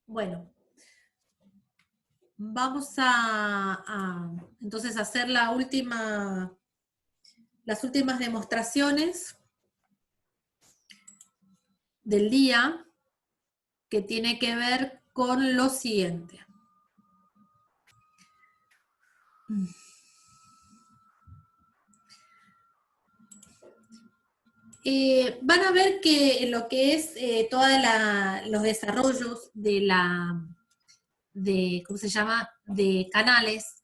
Bueno, vamos entonces a hacer las últimas demostraciones del día, que tiene que ver con lo siguiente. Van a ver que en lo que es todos los desarrollos ¿cómo se llama?, de canales,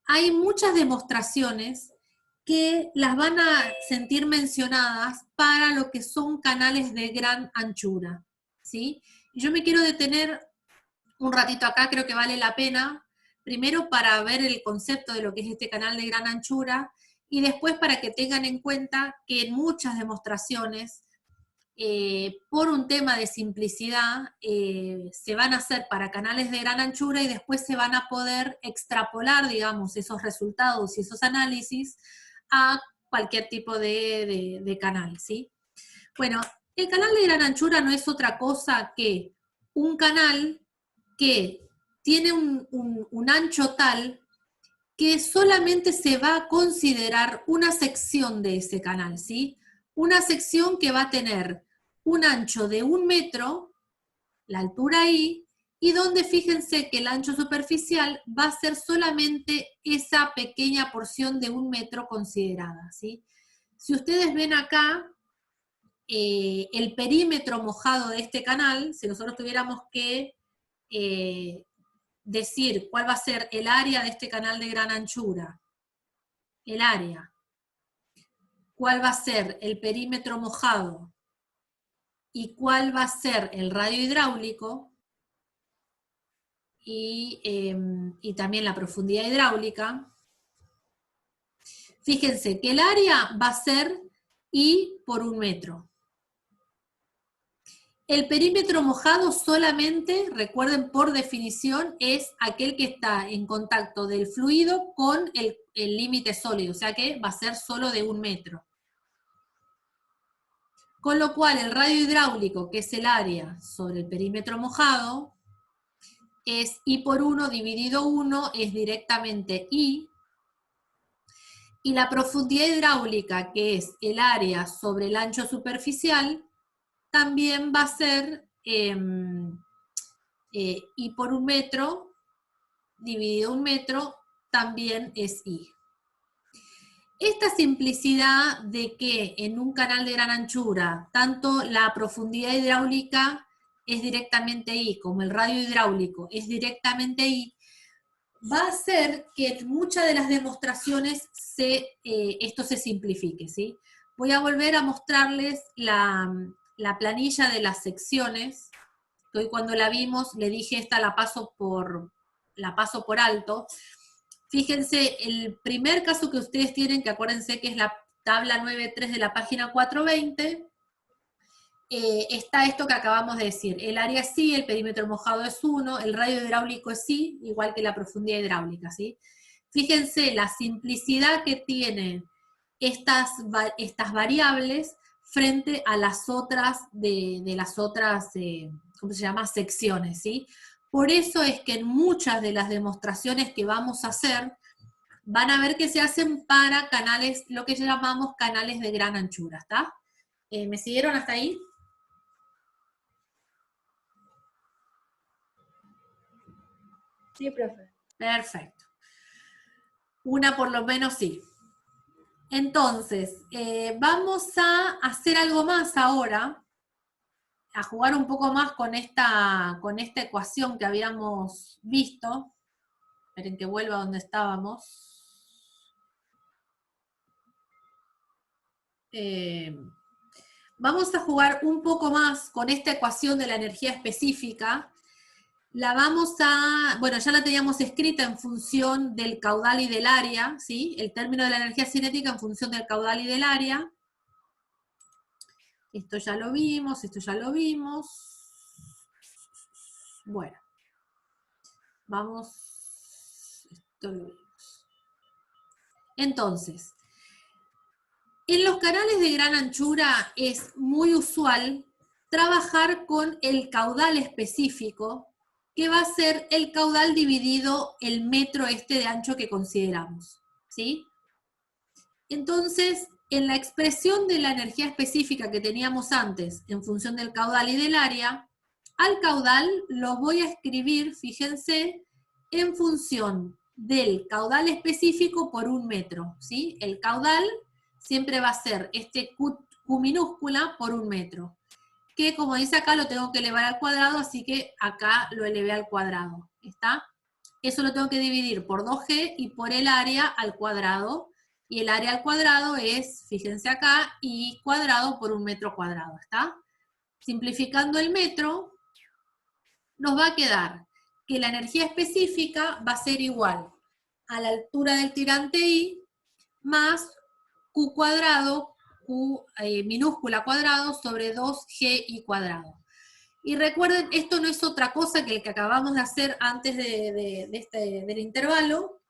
hay muchas demostraciones que las van a sentir mencionadas para lo que son canales de gran anchura, ¿sí? Y yo me quiero detener un ratito acá, creo que vale la pena, primero para ver el concepto de lo que es este canal de gran anchura, y después para que tengan en cuenta que en muchas demostraciones, por un tema de simplicidad, se van a hacer para canales de gran anchura y después se van a poder extrapolar, digamos, esos resultados y esos análisis a cualquier tipo de canal, ¿sí? Bueno, el canal de gran anchura no es otra cosa que un canal que tiene un ancho tal que solamente se va a considerar una sección de ese canal, ¿sí? Una sección que va a tener un ancho de 1 metro, la altura I, y donde fíjense que el ancho superficial va a ser solamente esa pequeña porción de 1 metro considerada, ¿sí? Si ustedes ven acá, el perímetro mojado de este canal, si nosotros tuviéramos que decir cuál va a ser el área de este canal de gran anchura, el área, cuál va a ser el perímetro mojado y cuál va a ser el radio hidráulico y también la profundidad hidráulica, fíjense que el área va a ser I por 1 metro. El perímetro mojado solamente, recuerden por definición, es aquel que está en contacto del fluido con el límite sólido, o sea que va a ser solo de 1 metro. Con lo cual el radio hidráulico, que es el área sobre el perímetro mojado, es I por 1 dividido 1, es directamente I. Y la profundidad hidráulica, que es el área sobre el ancho superficial, también va a ser I por 1 metro dividido 1 metro, también es I. Esta simplicidad de que en un canal de gran anchura, tanto la profundidad hidráulica es directamente I, como el radio hidráulico es directamente I, va a hacer que en muchas de las demostraciones esto se simplifique, ¿sí? Voy a volver a mostrarles la planilla de las secciones, que hoy cuando la vimos le dije esta la paso por alto. Fíjense, el primer caso que ustedes tienen, que acuérdense que es la tabla 9.3 de la página 420, está esto que acabamos de decir. El área es I, el perímetro mojado es 1, el radio hidráulico es I, igual que la profundidad hidráulica, ¿sí? Fíjense la simplicidad que tienen estas variables frente a las otras ¿cómo se llama?, secciones, ¿sí? Por eso es que en muchas de las demostraciones que vamos a hacer, van a ver que se hacen para canales, lo que llamamos canales de gran anchura, ¿está? ¿Me siguieron hasta ahí? Sí, profe. Perfecto. Una por lo menos sí. Entonces, vamos a hacer algo más ahora, a jugar un poco más con esta ecuación que habíamos visto. Esperen que vuelva donde estábamos. Vamos a jugar un poco más con esta ecuación de la energía específica. La vamos a, bueno, ya la teníamos escrita en función del caudal y del área, ¿sí? El término de la energía cinética en función del caudal y del área. Esto ya lo vimos, esto ya lo vimos. Bueno. Vamos, esto lo vimos. Entonces, En los canales de gran anchura es muy usual trabajar con el caudal específico, que va a ser el caudal dividido el metro de ancho que consideramos, ¿sí? Entonces, en la expresión de la energía específica que teníamos antes, en función del caudal y del área, al caudal lo voy a escribir, fíjense, en función del caudal específico por un metro, ¿sí? El caudal siempre va a ser este Q minúscula por un metro, que como dice acá lo tengo que elevar al cuadrado, así que acá lo elevé al cuadrado, ¿está? Eso lo tengo que dividir por 2G y por el área al cuadrado, y el área al cuadrado es, fíjense acá, I cuadrado por un metro cuadrado, ¿está? Simplificando el metro, nos va a quedar que la energía específica va a ser igual a la altura del tirante I más Q cuadrado, Q minúscula cuadrado sobre 2GI cuadrado. Y recuerden, esto no es otra cosa que el que acabamos de hacer antes del intervalo,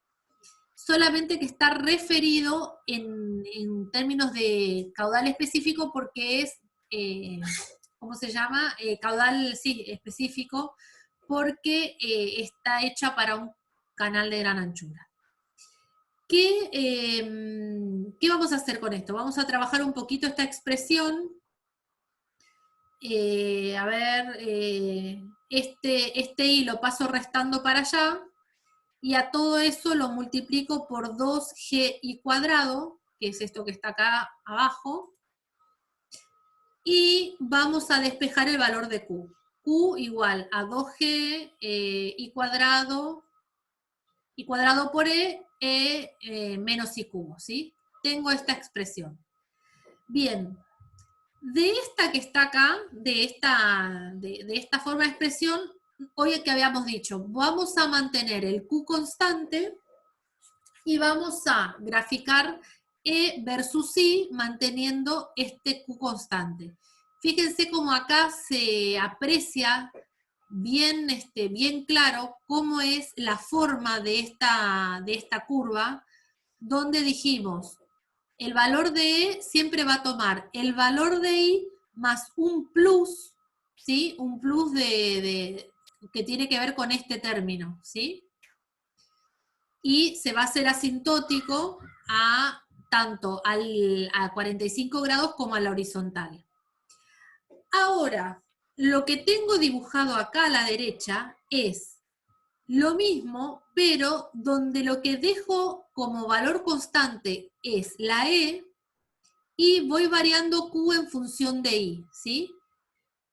solamente que está referido en términos de caudal específico porque es, ¿cómo se llama? Caudal, sí, específico, porque está hecha para un canal de gran anchura. ¿Qué vamos a hacer con esto? Vamos a trabajar un poquito esta expresión. A ver, este I lo paso restando para allá, y a todo eso lo multiplico por 2GI cuadrado, que es esto que está acá abajo, y vamos a despejar el valor de Q. Q igual a 2G I cuadrado por menos I cubo, ¿sí? Tengo esta expresión. Bien, de esta que está acá, de esta forma de expresión, hoy que habíamos dicho, vamos a mantener el Q constante y vamos a graficar E versus I manteniendo este Q constante. Fíjense cómo acá se aprecia bien, bien claro cómo es la forma de esta curva, donde dijimos, el valor de E siempre va a tomar el valor de I más un plus, ¿sí? Un plus que tiene que ver con este término, ¿sí? Y se va a hacer asintótico tanto a 45 grados como a la horizontal. Ahora, lo que tengo dibujado acá a la derecha es lo mismo, pero donde lo que dejo como valor constante es la E, y voy variando Q en función de I, ¿sí?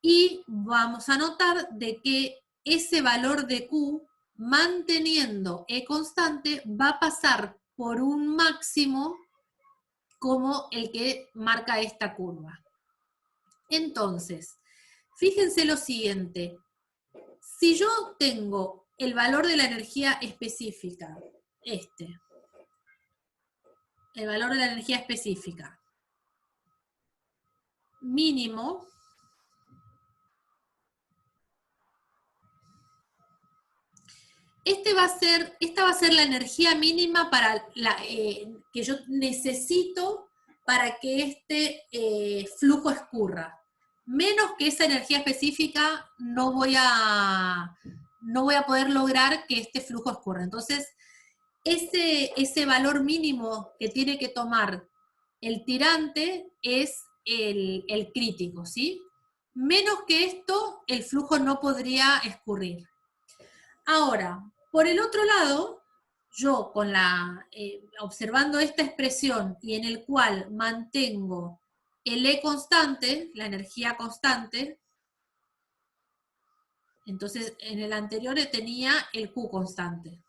Y vamos a notar de que ese valor de Q, manteniendo E constante, va a pasar por un máximo como el que marca esta curva. Entonces, fíjense lo siguiente. Si yo tengo el valor de la energía específica, el valor de la energía específica mínimo, esta va a ser la energía mínima para que yo necesito para que este flujo escurra. Menos que esa energía específica no voy a poder lograr que este flujo escurra. Entonces, ese valor mínimo que tiene que tomar el tirante es el crítico, ¿sí? Menos que esto, el flujo no podría escurrir. Ahora, por el otro lado, yo observando esta expresión y en el cual mantengo el E constante, la energía constante, entonces en el anterior tenía el Q constante.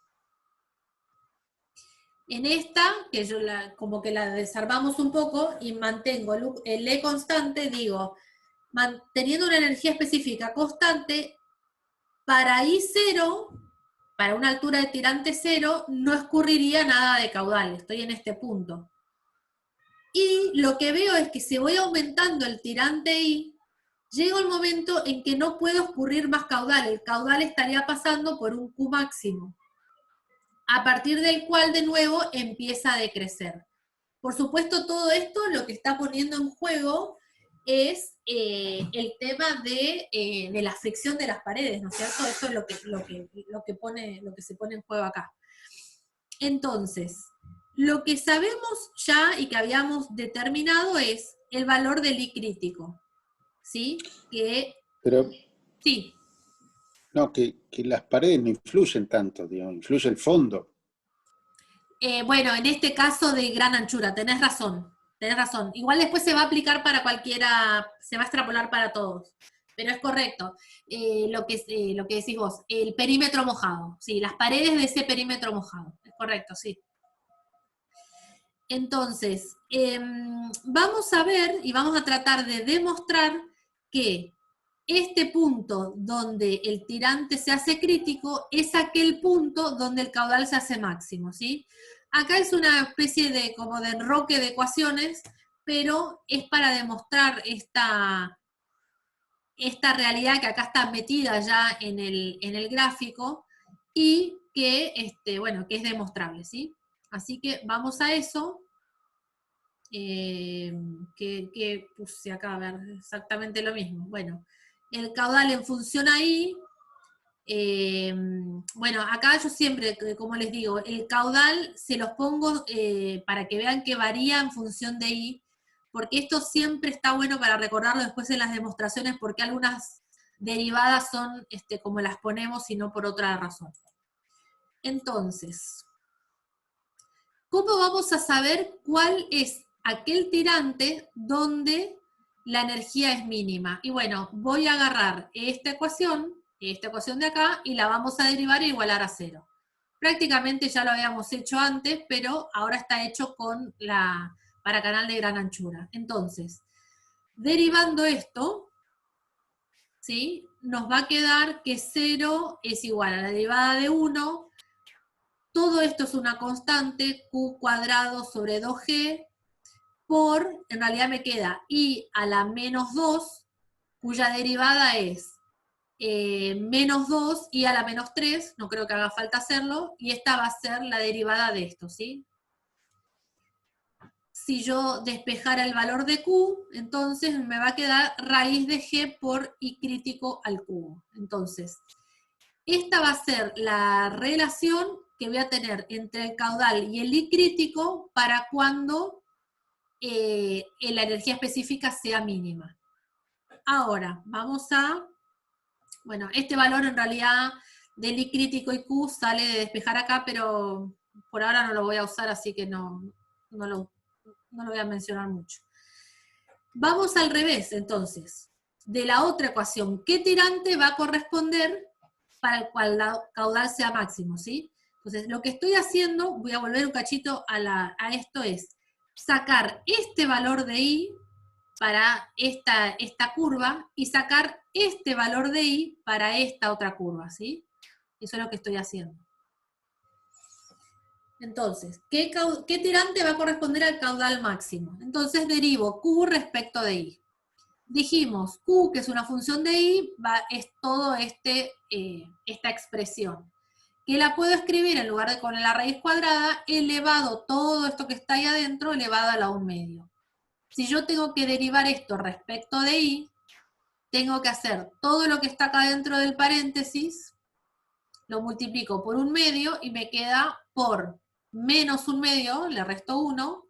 En esta, que yo como que la desarmamos un poco y mantengo el E constante, digo, manteniendo una energía específica constante, para I0, para una altura de tirante 0, no escurriría nada de caudal, estoy en este punto. Y lo que veo es que si voy aumentando el tirante I, llega el momento en que no puedo escurrir más caudal, el caudal estaría pasando por un Q máximo, a partir del cual de nuevo empieza a decrecer. Por supuesto, todo esto lo que está poniendo en juego es el tema de la fricción de las paredes, ¿no es cierto? Eso es lo que se pone en juego acá. Entonces, lo que sabemos ya y que habíamos determinado es el valor del I crítico, ¿sí? Pero, Sí. no, que las paredes no influyen tanto, digamos, influye el fondo. Bueno, en este caso de gran anchura, tenés razón. Igual después se va a aplicar para cualquiera, se va a extrapolar para todos. Pero es correcto. Lo que decís vos, el perímetro mojado. Sí, las paredes de ese perímetro mojado. Es correcto, sí. Entonces, vamos a ver y vamos a tratar de demostrar que este punto donde el tirante se hace crítico es aquel punto donde el caudal se hace máximo, ¿sí? Acá es una especie de como de enroque de ecuaciones, pero es para demostrar esta realidad que acá está metida ya en el gráfico y que, bueno, que es demostrable, ¿sí? Así que vamos a eso. Que puse acá, a ver, exactamente lo mismo. Bueno, el caudal en función a I, bueno, acá yo siempre, como les digo, el caudal se los pongo para que vean que varía en función de I, porque esto siempre está bueno para recordarlo después en las demostraciones, porque algunas derivadas son como las ponemos y no por otra razón. Entonces, ¿cómo vamos a saber cuál es aquel tirante donde la energía es mínima? Y bueno, voy a agarrar esta ecuación de acá, y la vamos a derivar e igualar a 0. Prácticamente ya lo habíamos hecho antes, pero ahora está hecho para canal de gran anchura. Entonces, derivando esto, ¿sí? Nos va a quedar que 0 es igual a la derivada de 1. Todo esto es una constante, Q cuadrado sobre 2G, en realidad me queda I a la menos 2, cuya derivada es menos 2, I a la menos 3, no creo que haga falta hacerlo, y esta va a ser la derivada de esto, ¿sí? Si yo despejara el valor de Q, entonces me va a quedar raíz de G por I crítico al cubo. Entonces, esta va a ser la relación que voy a tener entre el caudal y el I crítico para cuando la energía específica sea mínima. Ahora, vamos a... Bueno, este valor en realidad del I crítico y Q sale de despejar acá, pero por ahora no lo voy a usar, así que no lo voy a mencionar mucho. Vamos al revés, entonces, de la otra ecuación. ¿Qué tirante va a corresponder para el cual el caudal sea máximo, ¿sí? Entonces, lo que estoy haciendo, voy a volver un cachito a esto, es sacar este valor de I para esta curva y sacar este valor de I para esta otra curva, ¿sí? Eso es lo que estoy haciendo. Entonces, ¿qué tirante va a corresponder al caudal máximo? Entonces derivo Q respecto de I. Dijimos, Q, que es una función de I, es todo esta expresión, que la puedo escribir en lugar de con la raíz cuadrada, elevado todo esto que está ahí adentro, elevado a la 1/2. Si yo tengo que derivar esto respecto de I, tengo que hacer todo lo que está acá dentro del paréntesis, lo multiplico por 1/2 y me queda por menos 1/2, le resto 1,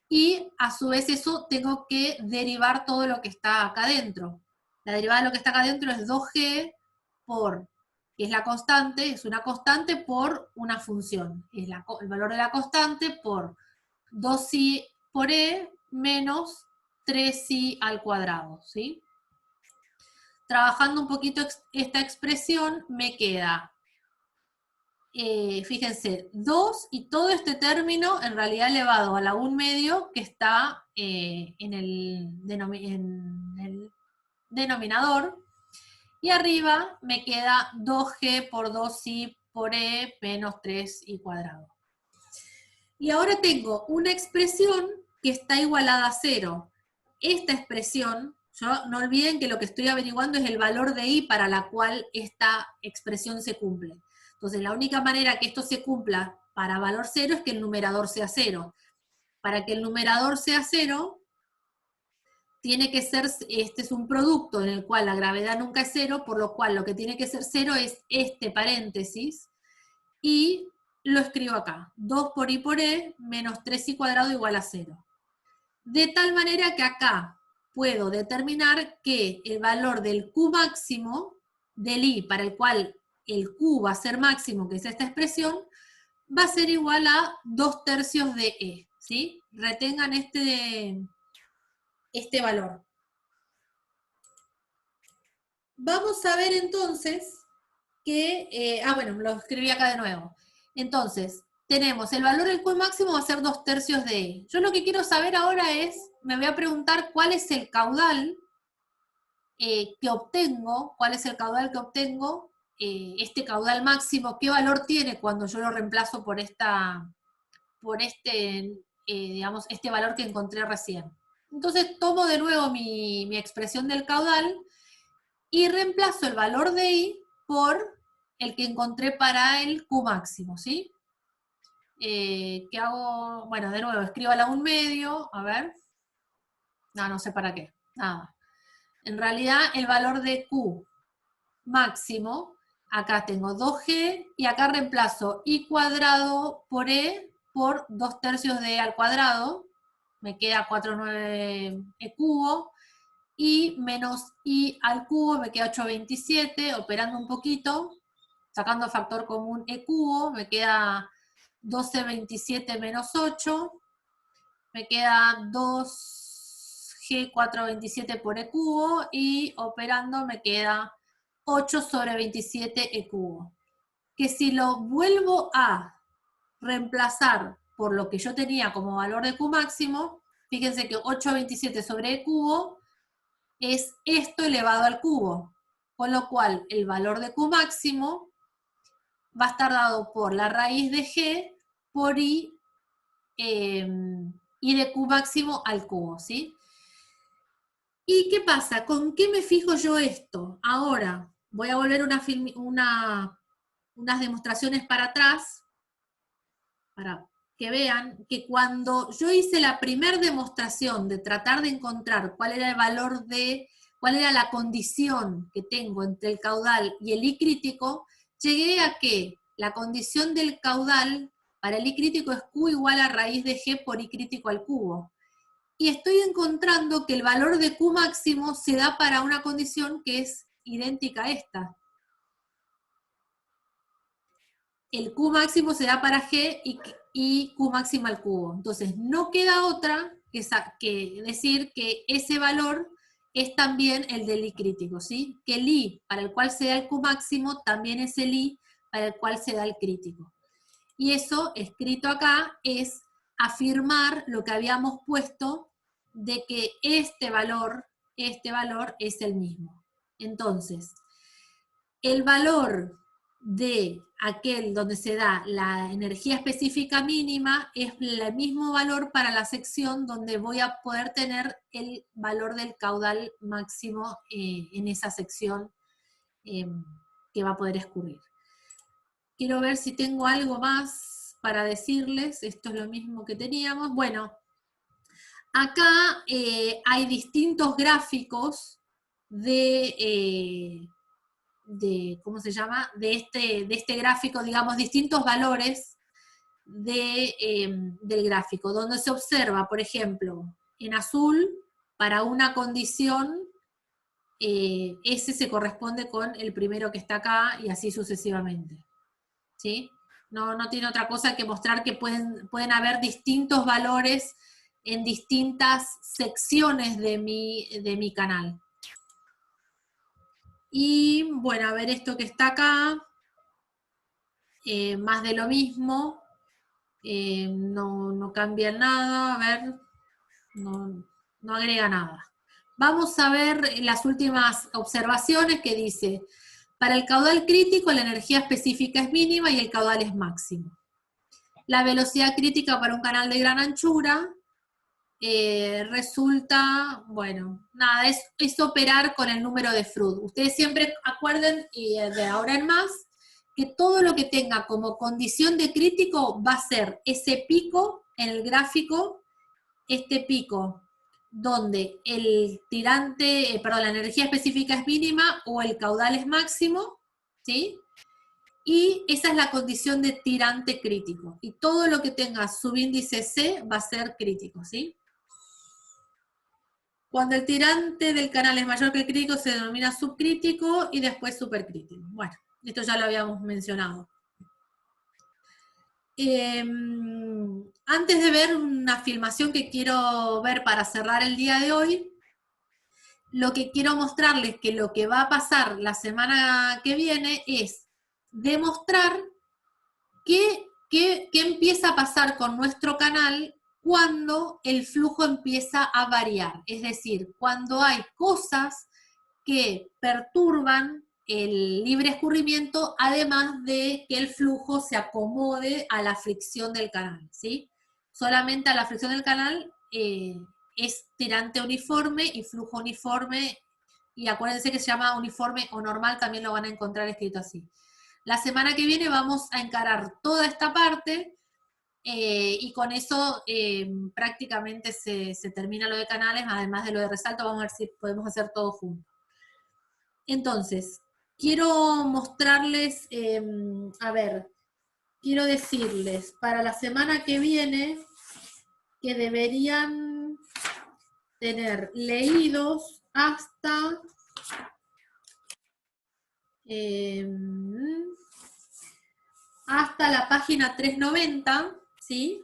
y a su vez eso tengo que derivar todo lo que está acá adentro. La derivada de lo que está acá adentro es 2G que es la constante, es una constante por una función. Es el valor de la constante por 2i por e menos 3i al cuadrado, ¿sí? Trabajando un poquito esta expresión, me queda, fíjense, 2 y todo este término en realidad elevado a la 1/2 que está en el denominador, y arriba me queda 2G por 2i por e menos 3i cuadrado. Y ahora tengo una expresión que está igualada a 0. Esta expresión, no olviden que lo que estoy averiguando es el valor de I para la cual esta expresión se cumple. Entonces la única manera que esto se cumpla para valor 0 es que el numerador sea 0. para que el numerador sea 0, tiene que ser, este es un producto en el cual la gravedad nunca es 0, por lo cual lo que tiene que ser 0 es este paréntesis, y lo escribo acá, 2 por i por e menos 3i cuadrado igual a 0. De tal manera que acá puedo determinar que el valor del q máximo del i, para el cual el q va a ser máximo, que es esta expresión, va a ser igual a 2/3 de e, ¿sí? Retengan este valor. Vamos a ver entonces que, bueno, lo escribí acá de nuevo. Entonces, tenemos el valor del q máximo va a ser 2/3 de e. Yo lo que quiero saber ahora es, me voy a preguntar cuál es el caudal que obtengo, este caudal máximo, qué valor tiene cuando yo lo reemplazo por digamos, este valor que encontré recién. Entonces tomo de nuevo mi expresión del caudal y reemplazo el valor de i por el que encontré para el q máximo, ¿sí? ¿Qué hago? Bueno, de nuevo, escribo a la 1/2, a ver. No sé para qué, nada. En realidad, el valor de q máximo, acá tengo 2g, y acá reemplazo i cuadrado por e por 2/3 de e al cuadrado, me queda 4/9e cubo, y menos i al cubo me queda 8/27, operando un poquito, sacando factor común e cubo, me queda 12/27 menos 8, me queda 2g 4/27 por e cubo, y operando me queda 8/27 e cubo. Que si lo vuelvo a reemplazar por lo que yo tenía como valor de q máximo, fíjense que 8/27 sobre e cubo es esto elevado al cubo, con lo cual el valor de q máximo va a estar dado por la raíz de g por i de q máximo al cubo, ¿sí? ¿Y qué pasa? ¿Con qué me fijo yo esto? Ahora, voy a volver unas demostraciones para atrás, para que vean que cuando yo hice la primera demostración de tratar de encontrar cuál era el valor cuál era la condición que tengo entre el caudal y el I crítico, llegué a que la condición del caudal para el I crítico es Q igual a raíz de G por I crítico al cubo. Y estoy encontrando que el valor de Q máximo se da para una condición que es idéntica a esta. El Q máximo se da para G y Q máximo al cubo. Entonces, no queda otra que decir que ese valor es también el del I crítico, ¿sí? Que el I para el cual se da el Q máximo también es el I para el cual se da el crítico. Y eso, escrito acá, es afirmar lo que habíamos puesto de que este valor es el mismo. Entonces, el valor de aquel donde se da la energía específica mínima es el mismo valor para la sección donde voy a poder tener el valor del caudal máximo en esa sección que va a poder escurrir. Quiero ver si tengo algo más para decirles. Esto es lo mismo que teníamos. Bueno, acá hay distintos gráficos ¿cómo se llama? De este gráfico, digamos, distintos valores del gráfico, donde se observa, por ejemplo, en azul, para una condición, ese se corresponde con el primero que está acá, y así sucesivamente. ¿Sí? No tiene otra cosa que mostrar que pueden haber distintos valores en distintas secciones de mi canal. Y bueno, a ver esto que está acá, más de lo mismo, no cambia nada, a ver, no agrega nada. Vamos a ver las últimas observaciones que dice, para el caudal crítico la energía específica es mínima y el caudal es máximo. La velocidad crítica para un canal de gran anchura resulta, bueno, nada, es operar con el número de Froude. Ustedes siempre acuerden, y de ahora en más, que todo lo que tenga como condición de crítico va a ser ese pico en el gráfico este pico donde el tirante, la energía específica es mínima o el caudal es máximo, ¿sí? Y esa es la condición de tirante crítico. Y todo lo que tenga subíndice C va a ser crítico, ¿sí? Cuando el tirante del canal es mayor que el crítico se denomina subcrítico y después supercrítico. Bueno, esto ya lo habíamos mencionado. Antes de ver una filmación que quiero ver para cerrar el día de hoy, lo que quiero mostrarles que lo que va a pasar la semana que viene es demostrar qué empieza a pasar con nuestro canal cuando el flujo empieza a variar. Es decir, cuando hay cosas que perturban el libre escurrimiento, además de que el flujo se acomode a la fricción del canal, ¿sí? Solamente a la fricción del canal es tirante uniforme y flujo uniforme, y acuérdense que se llama uniforme o normal, también lo van a encontrar escrito así. La semana que viene vamos a encarar toda esta parte, y con eso prácticamente se termina lo de canales, además de lo de resalto, vamos a ver si podemos hacer todo junto. Entonces, quiero mostrarles, quiero decirles para la semana que viene que deberían tener leídos hasta la página 390, ¿sí?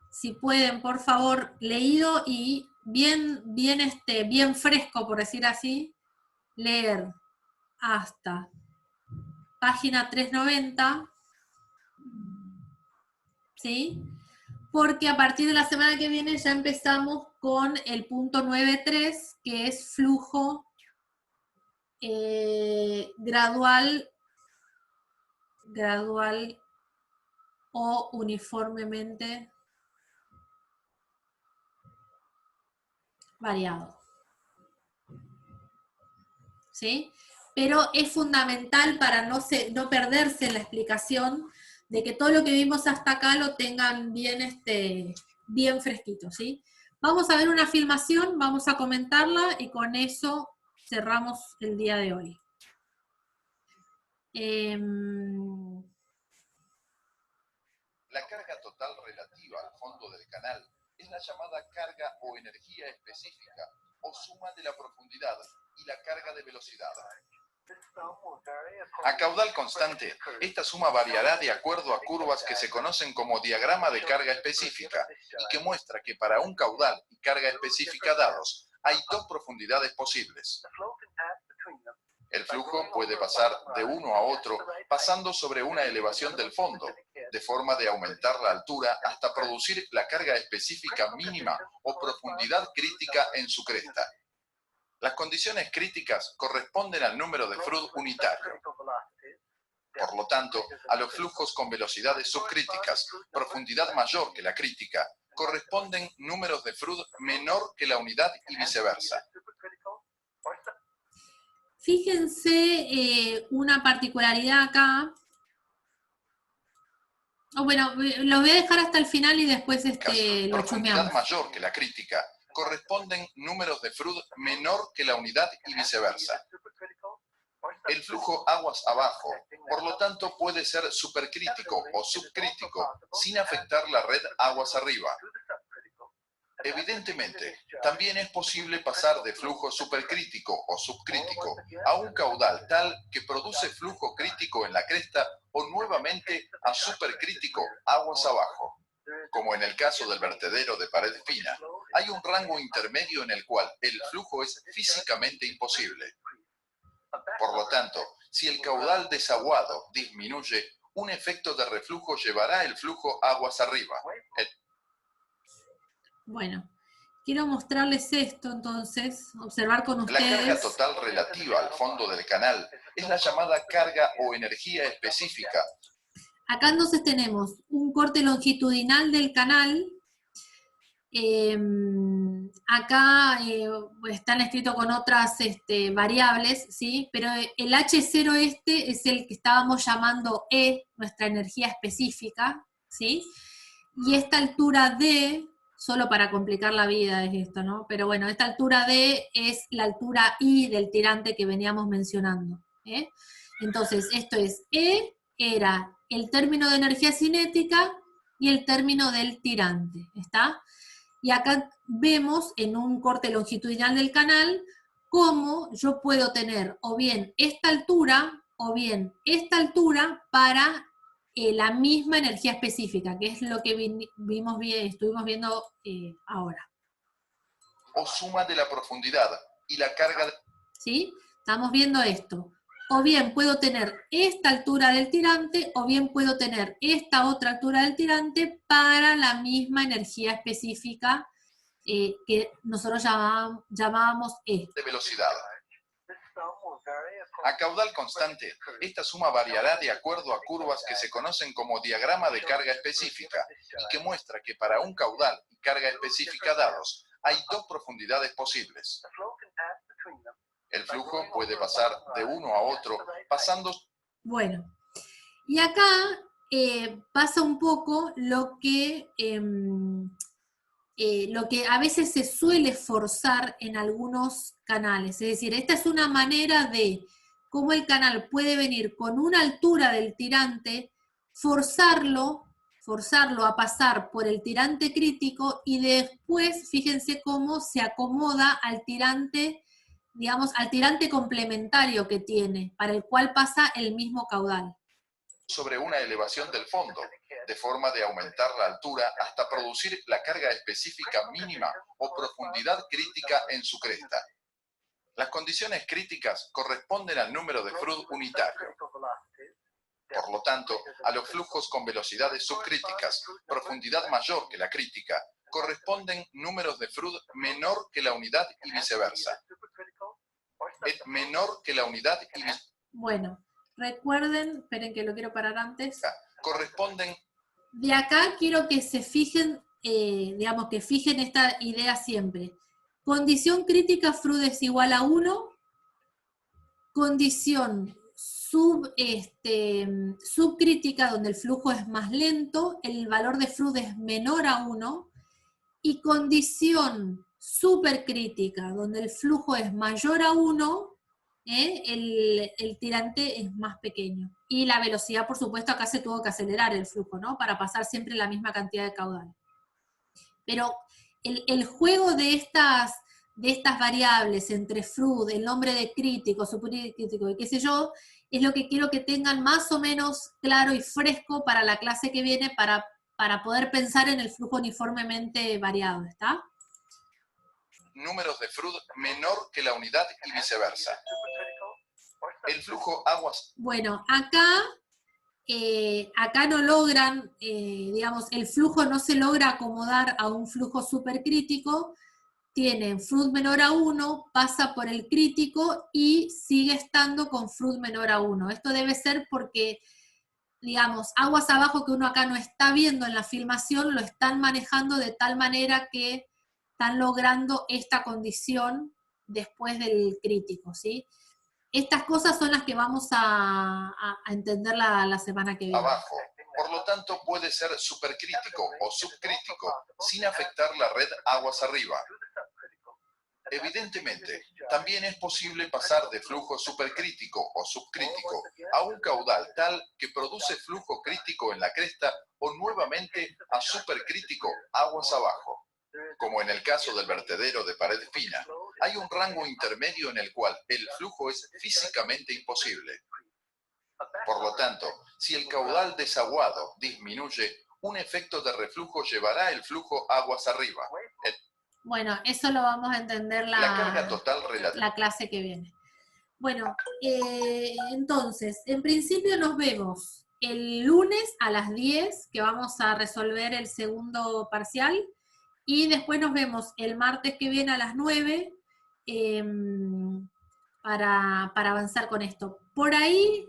Si pueden, por favor, leído y bien fresco, por decir así, leer hasta página 390, ¿sí? Porque a partir de la semana que viene ya empezamos con el punto 9.3, que es flujo gradual o uniformemente variado. ¿Sí? Pero es fundamental para no perderse en la explicación de que todo lo que vimos hasta acá lo tengan bien fresquito, ¿sí? Vamos a ver una filmación, vamos a comentarla y con eso cerramos el día de hoy. La carga total relativa al fondo del canal es la llamada carga o energía específica, o suma de la profundidad y la carga de velocidad. A caudal constante, esta suma variará de acuerdo a curvas que se conocen como diagrama de carga específica y que muestra que para un caudal y carga específica dados, hay dos profundidades posibles. El flujo puede pasar de uno a otro pasando sobre una elevación del fondo, de forma de aumentar la altura hasta producir la carga específica mínima o profundidad crítica en su cresta. Las condiciones críticas corresponden al número de Froude unitario. Por lo tanto, a los flujos con velocidades subcríticas, profundidad mayor que la crítica, corresponden números de Froude menor que la unidad y viceversa. Fíjense una particularidad acá. Bueno, lo voy a dejar hasta el final y después lo profundidad chusmeamos. mayor que la crítica, corresponden números de Froude menor que la unidad y viceversa. El flujo aguas abajo, por lo tanto, puede ser supercrítico o subcrítico, sin afectar la red aguas arriba. Evidentemente, también es posible pasar de flujo supercrítico o subcrítico a un caudal tal que produce flujo crítico en la cresta o nuevamente a supercrítico aguas abajo. Como en el caso del vertedero de Pared Fina, hay un rango intermedio en el cual el flujo es físicamente imposible. Por lo tanto, si el caudal desaguado disminuye, un efecto de reflujo llevará el flujo aguas arriba. Bueno, quiero mostrarles esto entonces, observar con La carga ustedes. total relativa al fondo del canal es la llamada carga o energía específica. Acá entonces tenemos un corte longitudinal del canal. Acá están escritos con otras variables, ¿sí? Pero el H0 es el que estábamos llamando E, nuestra energía específica, ¿sí? Y esta altura D solo para complicar la vida es esto, ¿no? Pero bueno, esta altura D es la altura I del tirante que veníamos mencionando, ¿eh? Entonces, esto es, E era el término de energía cinética y el término del tirante, ¿está? Y acá vemos en un corte longitudinal del canal cómo yo puedo tener o bien esta altura o bien esta altura para la misma energía específica, que es lo que estuvimos viendo ahora. O suma de la profundidad y la carga de... ¿Sí? Estamos viendo esto. O bien puedo tener esta altura del tirante, o bien puedo tener esta otra altura del tirante para la misma energía específica que nosotros llamábamos E. de velocidad. A caudal constante, esta suma variará de acuerdo a curvas que se conocen como diagrama de carga específica y que muestra que para un caudal y carga específica dados hay dos profundidades posibles. El flujo puede pasar de uno a otro pasando... Bueno, y acá pasa un poco lo que a veces se suele forzar en algunos canales. Es decir, esta es una manera de cómo el canal puede venir con una altura del tirante, forzarlo a pasar por el tirante crítico y después, fíjense cómo se acomoda al tirante, digamos, al tirante complementario que tiene, para el cual pasa el mismo caudal. Sobre una elevación del fondo, de forma de aumentar la altura hasta producir la carga específica mínima o profundidad crítica en su cresta. Las condiciones críticas corresponden al número de Froude unitario. Por lo tanto, a los flujos con velocidades subcríticas, profundidad mayor que la crítica, corresponden números de Froude menor que la unidad y viceversa. Es menor que la unidad y viceversa. Bueno, recuerden, esperen que lo quiero parar antes. Corresponden... De acá quiero que se fijen, digamos, que fijen esta idea siempre. Condición crítica, Froude es igual a 1. Condición subcrítica, donde el flujo es más lento, el valor de Froude es menor a 1. Y condición supercrítica, donde el flujo es mayor a 1, el tirante es más pequeño. Y la velocidad, por supuesto, acá se tuvo que acelerar el flujo, ¿no? Para pasar siempre la misma cantidad de caudal. Pero el juego de estas variables entre Froude, el nombre de crítico, supercrítico y qué sé yo, es lo que quiero que tengan más o menos claro y fresco para la clase que viene, para poder pensar en el flujo uniformemente variado, ¿está? Números de Froude menor que la unidad y viceversa. El flujo aguas... Bueno, acá no logran, digamos, el flujo no se logra acomodar a un flujo supercrítico, tiene Froude menor a 1, pasa por el crítico y sigue estando con Froude menor a 1. Esto debe ser porque, digamos, aguas abajo que uno acá no está viendo en la filmación, lo están manejando de tal manera que están logrando esta condición después del crítico, ¿sí? Estas cosas son las que vamos a entender la semana que viene. Abajo. Por lo tanto, puede ser supercrítico o subcrítico sin afectar la red aguas arriba. Evidentemente, también es posible pasar de flujo supercrítico o subcrítico a un caudal tal que produce flujo crítico en la cresta o nuevamente a supercrítico aguas abajo. Como en el caso del vertedero de pared fina, hay un rango intermedio en el cual el flujo es físicamente imposible. Por lo tanto, si el caudal desaguado disminuye, un efecto de reflujo llevará el flujo aguas arriba. Bueno, eso lo vamos a entender La carga total relativa. la clase que viene. Bueno, entonces, en principio nos vemos el lunes a las 10, que vamos a resolver el segundo parcial, y después nos vemos el martes que viene a las 9, para avanzar con esto. Por ahí,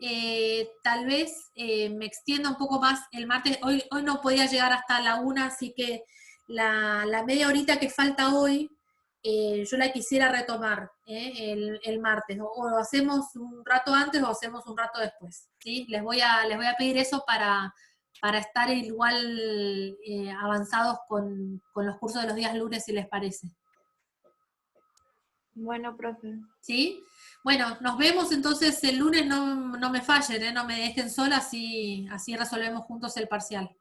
tal vez me extienda un poco más el martes. Hoy no podía llegar hasta la 1, así que la media horita que falta hoy, yo la quisiera retomar el martes. O lo hacemos un rato antes o hacemos un rato después, ¿sí? Les voy a pedir eso para para estar igual avanzados con los cursos de los días lunes, si les parece. Bueno, profe. ¿Sí? Bueno, nos vemos entonces el lunes, no me fallen, no me dejen sola, así resolvemos juntos el parcial.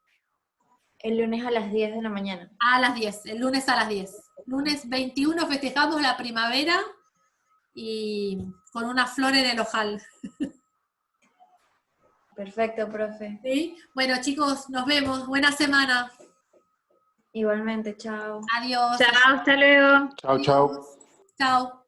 El lunes a las 10 de la mañana. A las 10, el lunes a las 10. Lunes 21 festejamos la primavera y con una flor en el ojal. Perfecto, profe. ¿Sí? Bueno, chicos, nos vemos. Buena semana. Igualmente, chao. Adiós. Chao, hasta luego. Chao, chao. Chao.